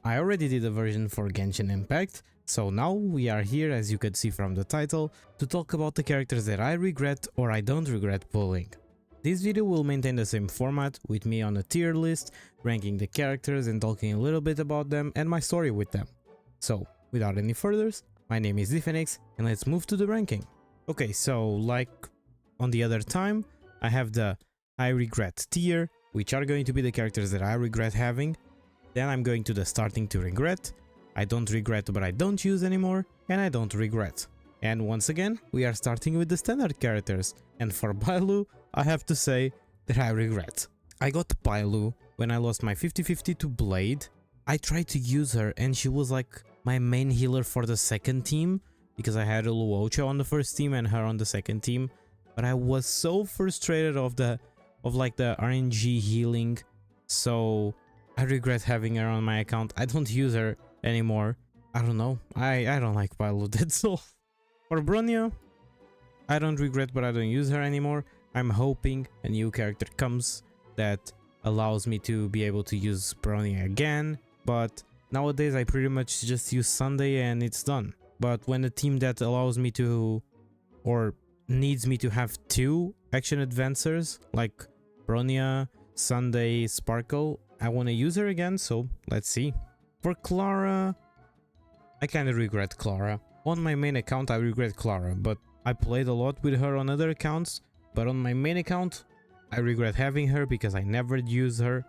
I already did a version for Genshin Impact, so now we are here, as you could see from the title, to talk about the characters that I regret or I don't regret pulling. This video will maintain the same format, with me on a tier list, ranking the characters and talking a little bit about them and my story with them. So, without any furthers, my name is Phoenix and let's move to the ranking. Okay, so like on the other time, I have the I regret tier, which are going to be the characters that I regret having. Then I'm going to the starting to regret, I don't regret but I don't use anymore, and I don't regret. And once again, we are starting with the standard characters, and for Bailu, I have to say that I regret. I got Bailu when I lost my 50-50 to Blade. I tried to use her and she was like my main healer for the second team, because I had a Luocha on the first team and her on the second team, but I was so frustrated of the RNG healing, so I regret having her on my account. I don't use her anymore. I don't know. I don't like Bailu, that's all. For Bronya, I don't regret but I don't use her anymore. I'm hoping a new character comes that allows me to be able to use Bronya again, but nowadays I pretty much just use Sunday and it's done. But when a team that allows me to, or needs me to have two action advancers like Bronya, Sunday, Sparkle, I want to use her again, so let's see. For Clara, I kind of regret Clara. On my main account I regret Clara, but I played a lot with her on other accounts, but on my main account I regret having her because I never use her.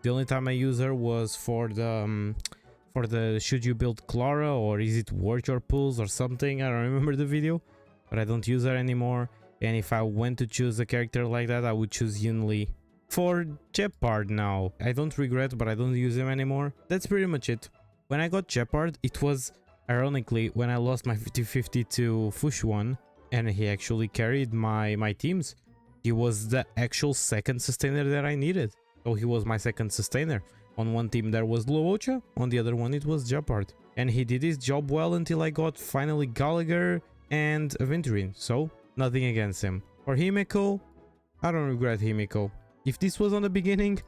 The only time I use her was for the should you build Clara or is it worth your pulls or something, I don't remember the video, but I don't use her anymore. And if I went to choose a character like that, I would choose Yunli. For Shepard now, I don't regret but I don't use him anymore. That's pretty much it. When I got Shepard, it was ironically when I lost my 50-50 to Fushuan and he actually carried my teams. He was the actual second sustainer that I needed. So he was my second sustainer. On one team there was Luocha, on the other one it was Shepard. And he did his job well until I got finally Gallagher and Aventurine, so nothing against him. For Himeko, I don't regret Himeko. If this was on the beginning,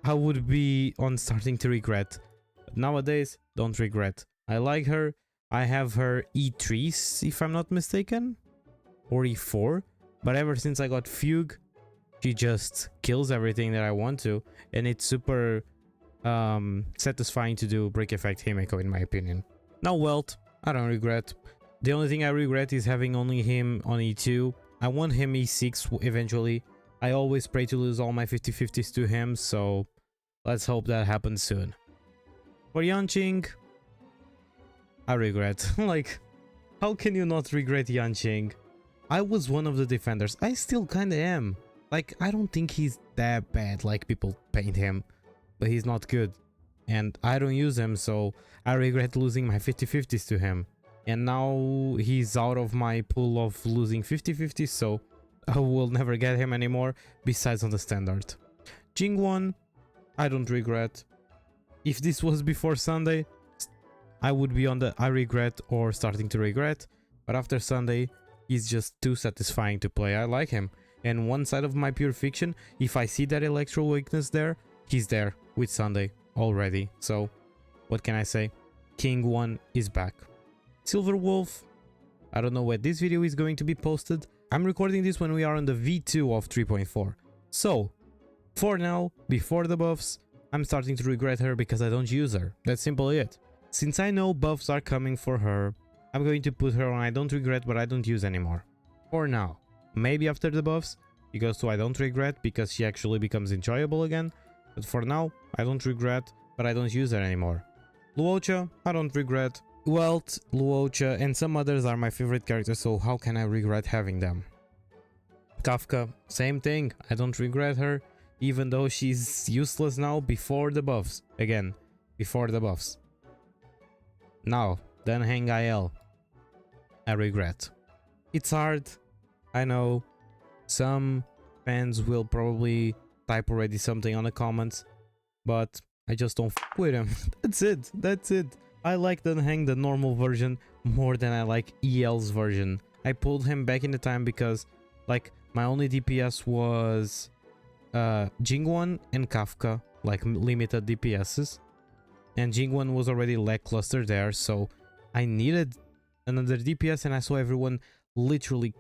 I would be on starting to regret. But nowadays, don't regret. I like her. I have her E3s, if I'm not mistaken, or E4. But ever since I got Fugue, she just kills everything that I want to. And it's super satisfying to do Break Effect Himeko, in my opinion. Now Welt, I don't regret. The only thing I regret is having only him on E2. I want him E6 eventually. I always pray to lose all my 50-50s to him, so let's hope that happens soon. For Yanqing, I regret. Like, how can you not regret Yanqing? I was one of the defenders. I still kinda am. Like, I don't think he's that bad like people paint him, but he's not good. And I don't use him, so I regret losing my 50-50s to him. And now he's out of my pool of losing 50-50s, so I will never get him anymore, besides on the standard. Jingwon, I don't regret. If this was before Sunday, I would be on the I regret or starting to regret, but after Sunday, he's just too satisfying to play. I like him. And one side of my pure fiction, if I see that electro weakness there, he's there with Sunday already. So, what can I say? King 1 is back. Silver Wolf, I don't know when this video is going to be posted. I'm recording this when we are on the V2 of 3.4. So, for now, before the buffs, I'm starting to regret her because I don't use her. That's simply it. Since I know buffs are coming for her, I'm going to put her on I don't regret but I don't use anymore. For now. Maybe after the buffs, it goes to I don't regret because she actually becomes enjoyable again. But for now, I don't regret but I don't use her anymore. Luocha, I don't regret. Welt, Luocha and some others are my favorite characters, so how can I regret having them? Kafka, same thing, I don't regret her, even though she's useless now before the buffs. Again, before the buffs. Now, then HONKAI, I regret. It's hard, I know. Some fans will probably type already something on the comments, but I just don't f with him. That's it, that's it. I like Den Heng, the normal version, more than I like EL's version. I pulled him back in the time because, like, my only DPS was Jingwon and Kafka, like limited DPSs. and Jingwon was already lackluster there, so I needed another DPS, and I saw everyone literally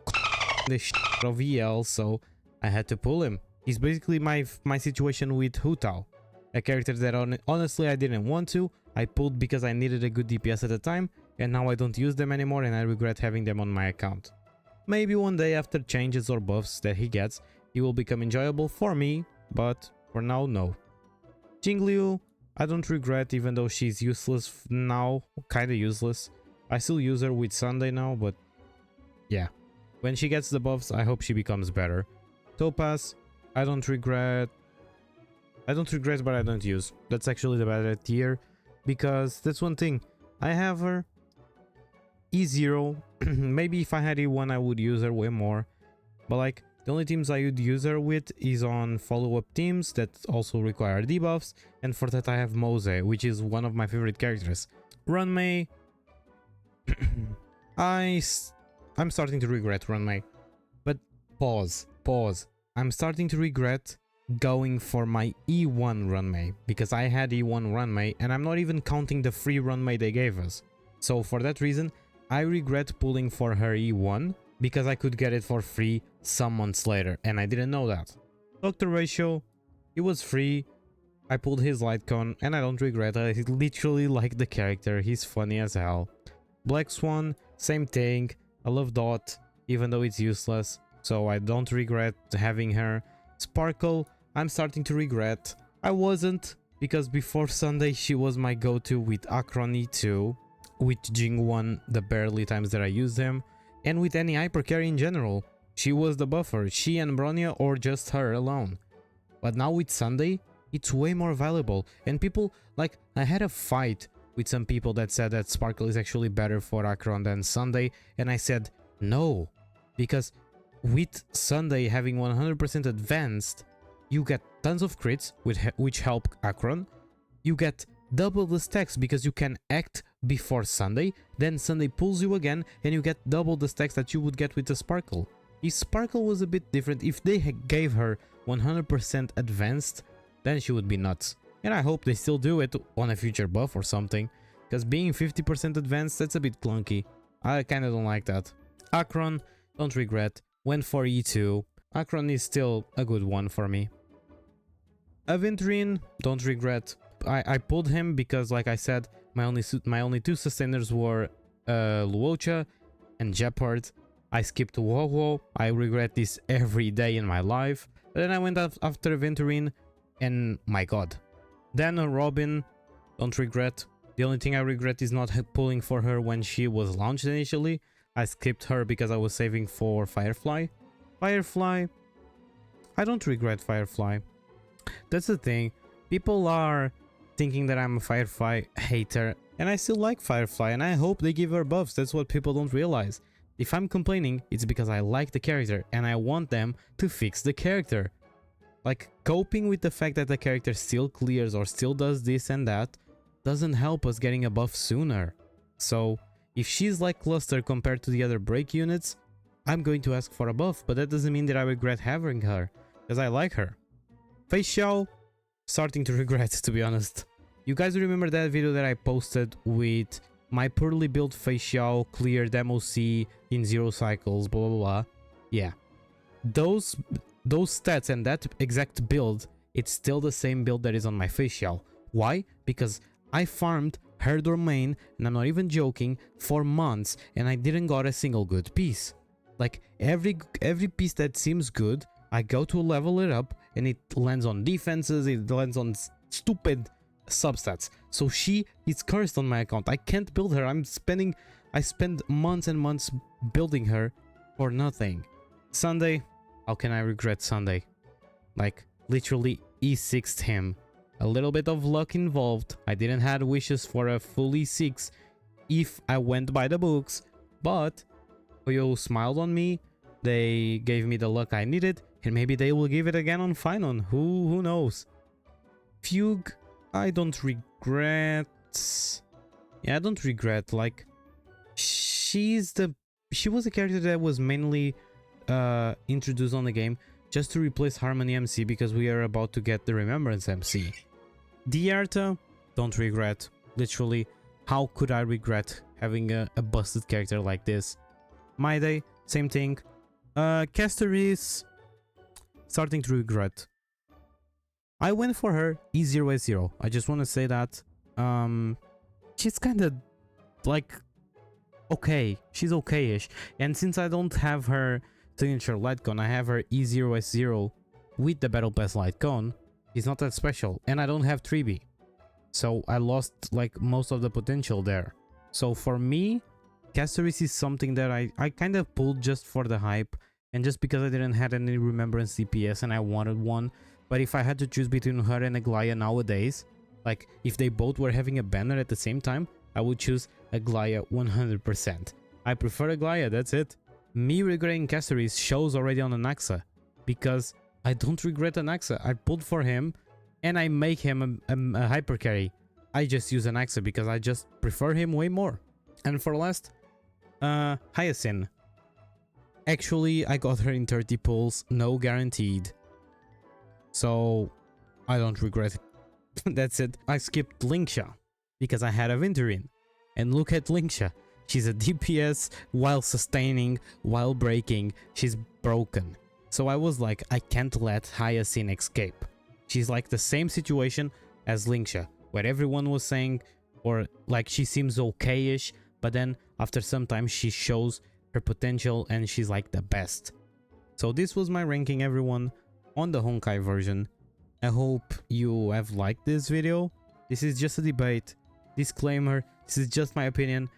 the shit of EL, so I had to pull him. He's basically my situation with Hu Tao, a character that honestly I didn't want to. I pulled because I needed a good DPS at the time, and now I don't use them anymore and I regret having them on my account. Maybe one day after changes or buffs that he gets, he will become enjoyable for me, but for now, no. Jingliu, I don't regret, even though she's useless now, kinda useless. I still use her with Sunday now, but yeah. When she gets the buffs, I hope she becomes better. Topaz, I don't regret, but I don't use. That's actually the better tier, because that's one thing. I have her E0. Maybe if I had E1, I would use her way more. But like, the only teams I would use her with is on follow-up teams that also require debuffs, and for that I have Mose, which is one of my favorite characters. Runmei, I'm starting to regret Runmei. But pause. I'm starting to regret going for my E1 Runmei, because I had E1 Runmei and I'm not even counting the free Runmei they gave us. So for that reason, I regret pulling for her E1 because I could get it for free some months later, and I didn't know that. Dr. Ratio, he was free, I pulled his light cone and I don't regret it. I literally like the character, he's funny as hell. Black Swan, same thing, I love Dot, even though it's useless, so I don't regret having her. Sparkle, I'm starting to regret. I wasn't, because before Sunday she was my go-to with Akron E2, with Jingwon the barely times that I used him, and with any hyper carry in general. She was the buffer, she and Bronya, or just her alone. But now with Sunday, it's way more valuable, and people, like, I had a fight with some people that said that Sparkle is actually better for Akron than Sunday, and I said no, because with Sunday having 100% advanced, you get tons of crits which help Akron, you get double the stacks because you can act before Sunday, then Sunday pulls you again and you get double the stacks that you would get with the Sparkle. If Sparkle was a bit different, if they gave her 100% advanced, then she would be nuts. And I hope they still do it on a future buff or something, because being 50% advanced, that's a bit clunky. I kinda don't like that. Akron, don't regret, went for E2. Akron is still a good one for me. Aventurine, don't regret. I pulled him because, like I said, my only two sustainers were Luocha and Jeopard. I skipped Wowo. I regret this every day in my life. But then I went after Aventurine, and my god. Then Robin, don't regret. The only thing I regret is not pulling for her when she was launched initially. I skipped her because I was saving for Firefly. Firefly, I don't regret Firefly. That's the thing. People are thinking that I'm a Firefly hater, and I still like Firefly, and I hope they give her buffs. That's what people don't realize. If I'm complaining, it's because I like the character and I want them to fix the character. Like, coping with the fact that the character still clears or still does this and that doesn't help us getting a buff sooner. So if she's lackluster compared to the other break units, I'm going to ask for a buff, but that doesn't mean that I regret having her, because I like her. Fei Xiao, starting to regret, to be honest. You guys remember that video that I posted with my poorly built Fei Xiao cleared MOC in 0 cycles, blah blah blah? Yeah. Those stats and that exact build, it's still the same build that is on my Fei Xiao. Why? Because I farmed her domain, and I'm not even joking, for months, and I didn't got a single good piece. Like, every piece that seems good, I go to level it up, and it lands on defenses, it lands on stupid substats. So she is cursed on my account. I can't build her. I spend months and months building her for nothing. Sunday, how can I regret Sunday? Like, literally E6'd him. A little bit of luck involved. I didn't have wishes for a full E6 if I went by the books, but Oyo smiled on me. They gave me the luck I needed, and maybe they will give it again on Finon. Who knows? Fugue, I don't regret. Yeah, I don't regret. Like, she was a character that was mainly introduced on the game just to replace Harmony MC, because we are about to get the Remembrance MC. Diarta, don't regret. Literally, how could I regret having a busted character like this? My day, same thing. Caster is starting to regret. I went for her E0S0. I just want to say that she's kind of like okay. She's okay-ish. And since I don't have her signature light gun, I have her E0S0 with the Battle Pass light gun. It's not that special, and I don't have 3B. So I lost like most of the potential there. So for me, Caceres is something that I kind of pulled just for the hype and just because I didn't have any remembrance DPS and I wanted one. But if I had to choose between her and Aglaya nowadays, like if they both were having a banner at the same time, I would choose Aglaya 100%. I prefer Aglaya, that's it. Me regretting Caceres shows already on Anaxa, because I don't regret Anaxa. I pulled for him and I make him a hyper carry. I just use Anaxa because I just prefer him way more. And for last, Hyacinth. Actually, I got her in 30 pulls, no guaranteed. So, I don't regret it. That's it. I skipped Linksha because I had a Vinterin. And look at Linksha. She's a DPS while sustaining, while breaking. She's broken. So I was like, I can't let Hyacinth escape. She's like the same situation as Linksha, where everyone was saying, or like she seems okay-ish, but then after some time she shows her potential and she's like the best. So this was my ranking, everyone, on the Honkai version. I hope you have liked this video. This is just a debate. Disclaimer, this is just my opinion.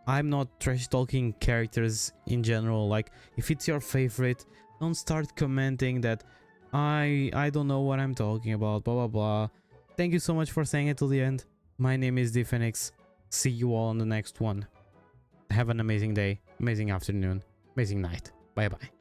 I'm not trash talking characters in general. Like, if it's your favorite, don't start commenting that I don't know what I'm talking about, blah blah blah. Thank you so much for saying it till the end. My name is DPhoenix. See you all on the next one. Have an amazing day, amazing afternoon, amazing night. Bye bye.